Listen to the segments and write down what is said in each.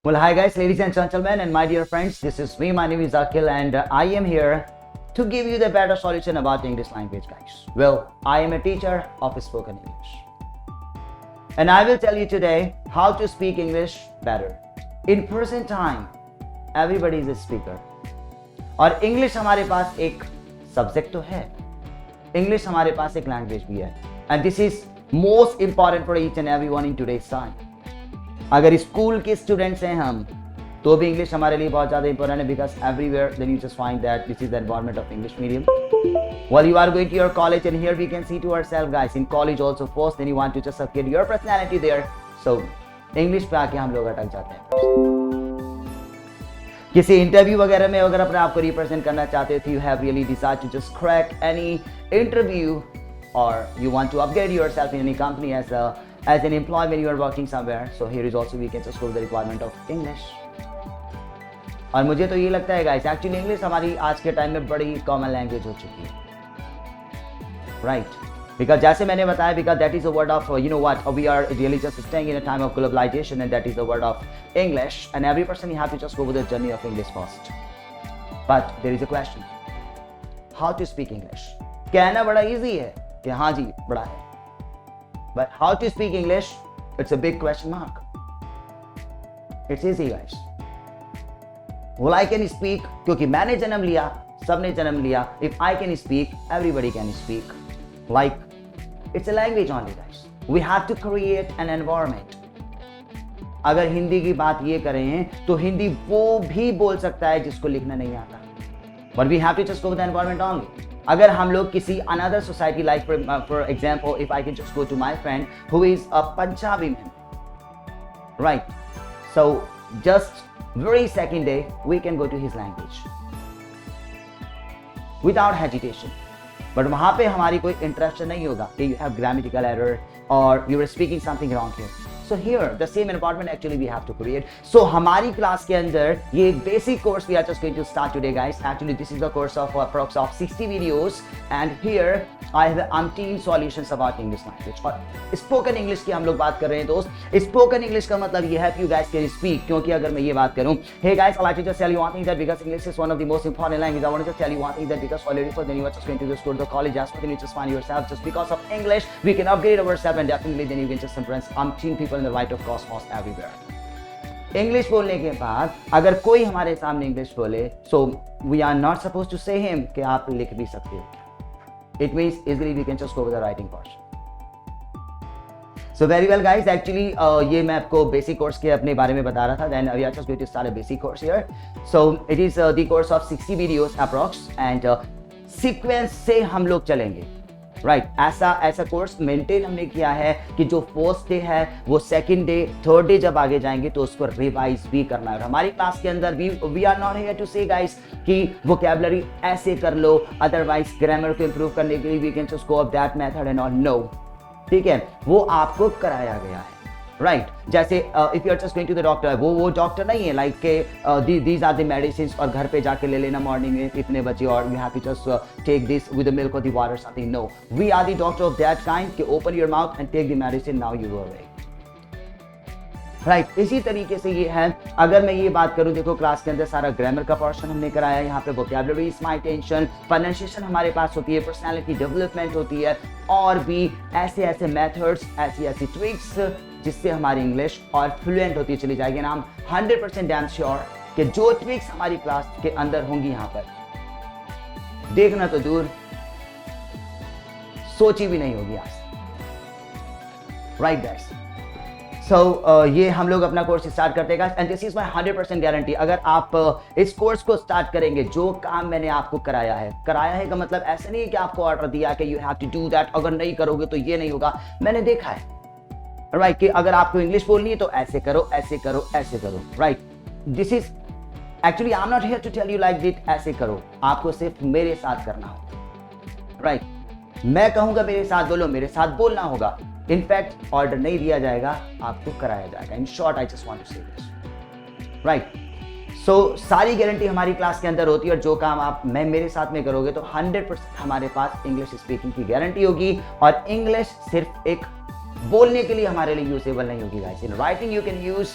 Well, hi guys, ladies and gentlemen, and my dear friends, this is me. My name is Akhil, and I am here to give you the better solution about English language, guys. Well, I am a teacher of spoken English, and I will tell you today how to speak English better. In present time, everybody is a speaker, और English हमारे पास एक subject तो है, English हमारे पास एक language भी है, and this is most important for each and everyone in today's time. अगर स्कूल के स्टूडेंट्स हैं हम तो भी इंग्लिश हमारे लिए बहुत ज़्यादा इंपॉर्टेंट है because everywhere then you just find that this is the environment of English medium while you are going to your college, and here we can see to ourselves guys in college also first then you want to just get your personality there, so English पे आके हम लोग अटक जाते हैं. किसी interview वगैरह में अगर अपने आप को रिप्रेजेंट करना चाहते हो तो you have really decide to just crack any interview or you want to upgrade yourself in any company as an employee when you are working somewhere, so here is also we can just go the requirement of English. और मुझे तो ये लगता है guys, actually English हमारी आज के time में बड़ी कॉमन लैंग्वेज हो चुकी है, right? Because जैसे मैंने बताया, because that is the word of you know what, we are really just staying in a time of globalization, and that is the word of English, and every person you have to just go with the journey of English first. But there is a question, how to speak English? कहना बड़ा easy है कि हाँ जी बड़ा है, but how to speak English, it's a big question mark. It's easy guys. Well, I can speak क्योंकि मैंने जन्म लिया, सबने जन्म लिया. If I can speak, everybody can speak. Like it's a language only guys. We have to create an environment. अगर हिंदी की बात ये करें तो हिंदी वो भी बोल सकता है जिसको लिखना नहीं आता, but we have to just go with the environment only. अगर हम लोग किसी another society, like for example, if I can just go to my friend who is a Punjabi man, right? So just very second day we can go to his language without hesitation. But वहाँ पे हमारी कोई interaction नहीं होगा कि you have grammatical error or you are speaking something wrong here. So here the same environment actually we have to create. So हमारी class के अंदर ये एक basic course we are just going to start today guys. Actually this is the course of approx of 60 videos, and here I have umpteen solutions about English language. और spoken English की हम लोग बात कर रहे हैं दोस्त. Spoken English का मतलब ये है कि you guys can speak, क्योंकि अगर मैं ये बात करूँ, hey guys, I'd like to just tell you one thing, that because English is one of the most important language, I want to just tell you one thing, that because already for then you are just going to just go to the college, just for then you just find yourself, just because of English we can upgrade ourselves, and definitely then you can just impress umpteen people in the light of cosmos everywhere. English बोलने के बाद अगर कोई हमारे सामने English बोले, so we are not supposed to say him कि आप लिख भी सकते हो. It means easily we can just go with the writing portion. So very well guys, actually ये मैं आपको basic course के अपने बारे में बता रहा था. Then we are just going to start a basic course here. So it is the course of 60 videos approx, and sequence से हम लोग चलेंगे, right? ऐसा कोर्स मेंटेन हमने किया है कि जो फर्स्ट डे है वो सेकंड डे, थर्ड डे जब आगे जाएंगे तो उसको रिवाइज भी करना है. और हमारी क्लास के अंदर we are not here to say guys कि वोकैबुलरी ऐसे कर लो, अदरवाइज ग्रामर को इंप्रूव करने के लिए we can just go of that method and all. No, ठीक है, वो आपको कराया गया है, राइट? जैसे if you are just going to the doctor, वो डॉक्टर नहीं है लाइक के दीज आर द मेडिसिन और घर पे जाके ले लेना मॉर्निंग में इतने बजे और you have to just take this with the milk और the water something. No, we are the doctor of that kind कि open your mouth and take the medicine, now you go away, right? इसी तरीके से ये है. अगर मैं ये बात करूं, देखो क्लास के अंदर सारा ग्रामर का पोर्शन हमने कराया है. यहाँ पे vocabulary is my tension, pronunciation हमारे पास होती है, पर्सनालिटी डेवलपमेंट होती है, और भी ऐसे मेथड्स, ऐसी ट्रिक्स जिससे हमारी इंग्लिश और फ्लुएंट होती चली जाएगी. And I am 100% damn sure कि जो ट्रिक्स हमारी क्लास के अंदर होंगी यहाँ पर, देखना तो दूर, सोची भी नहीं होगी आज, राइट गाइस? सो ये हम लोग अपना कोर्स स्टार्ट करते हैं and this is my 100% guarantee. अगर आप इस कोर्स को स्टार्ट करेंगे, जो काम मैंने आपको कराया है का मतलब ऐसा नहीं है कि आपको ऑर्डर दिया कि you have to do that, अगर नहीं करोगे तो ये नहीं होगा. मैंने देखा है, राइट, कि अगर आपको इंग्लिश बोलनी है तो ऐसे करो, ऐसे करो, ऐसे करो, right? This is actually I am not here to tell you like that ऐसे करो, आपको सिर्फ मेरे साथ करना होगा, राइट? मैं कहूंगा मेरे साथ बोलो, मेरे साथ बोलना होगा. इनफैक्ट ऑर्डर नहीं दिया जाएगा, आपको कराया जाएगा. In short I just want to say this, right? So सारी गारंटी हमारी क्लास के अंदर होती है, और जो काम आप मेरे साथ में करोगे तो 100% हमारे पास इंग्लिश स्पीकिंग की गारंटी होगी. और इंग्लिश सिर्फ एक बोलने के लिए हमारे लिए यूजेबल नहीं होगी guys. In writing you can use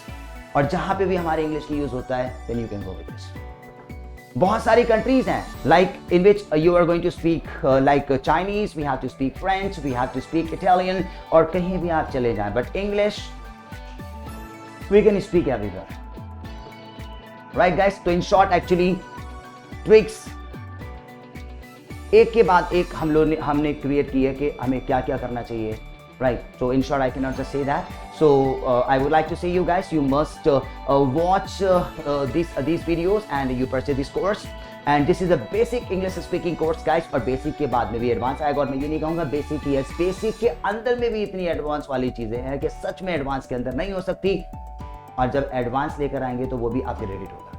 और जहां पे भी हमारे इंग्लिश की यूज होता है then you can go with this. बहुत सारी कंट्रीज हैं like in which you are going to speak like Chinese, we have to speak French, we have to speak Italian, और कहीं भी आप चले जाएं, but English we can speak everywhere, right guys. तो इन शॉर्ट एक्चुअली ट्रिक्स एक के बाद एक हमने क्रिएट की है कि हमें क्या क्या करना चाहिए, right? So in short, I cannot just say that. So I would like to say you guys, you must watch these videos and you purchase this course. And this is a basic English speaking course, guys. और basic के बाद में भी advance आएगा, और मैं ये नहीं कहूँगा बेसिक ही है, बेसिक के अंदर में भी इतनी एडवांस वाली चीजें हैं कि सच में एडवांस के अंदर नहीं हो सकती, और जब एडवांस लेकर आएंगे तो वो भी आपके क्रेडिट होगा,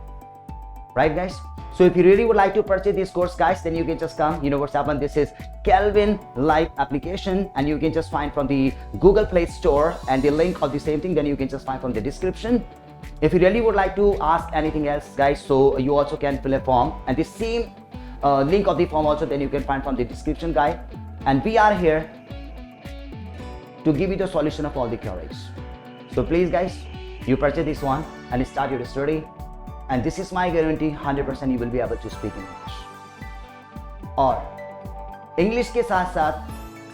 right guys? So if you really would like to purchase this course, guys, then you can just come. You know what's happened. This is Kelvin Live application, and you can just find from the Google Play Store, and the link of the same thing. Then you can just find from the description. If you really would like to ask anything else, guys, so you also can fill a form, and the same link of the form also then you can find from the description, guys. And we are here to give you the solution of all the queries. So please, guys, you purchase this one and start your study. And this is my guarantee, 100% you will be able to speak in English. और English के साथ साथ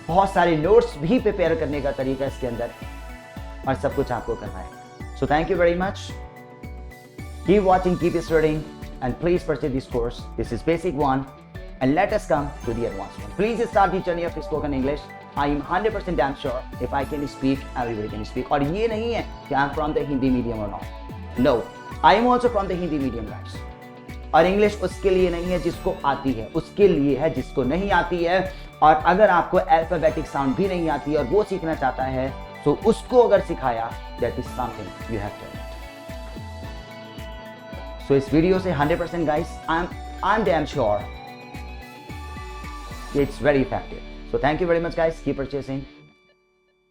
बहुत सारे notes भी prepare करने का तरीका इसके अंदर, और सब कुछ आपको करना है। So thank you very much. Keep watching, keep studying, and please purchase this course. This is basic one, and let us come to the advanced one. Please start the journey of spoken English. I am 100% damn sure if I can speak, everybody can speak. और ये नहीं है कि I'm from the Hindi medium or not. No. I am also from the Hindi medium, guys. और English उसके लिए नहीं है जिसको आती है, उसके लिए है जिसको नहीं आती है। और अगर आपको अल्फाबेटिक साउंड भी नहीं आती है और वो सीखना चाहता है, तो उसको अगर सिखाया, that is something you have to do. So इस वीडियो से 100% guys, I am damn sure it's very effective. So thank you very much guys, keep purchasing,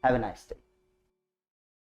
have a nice day.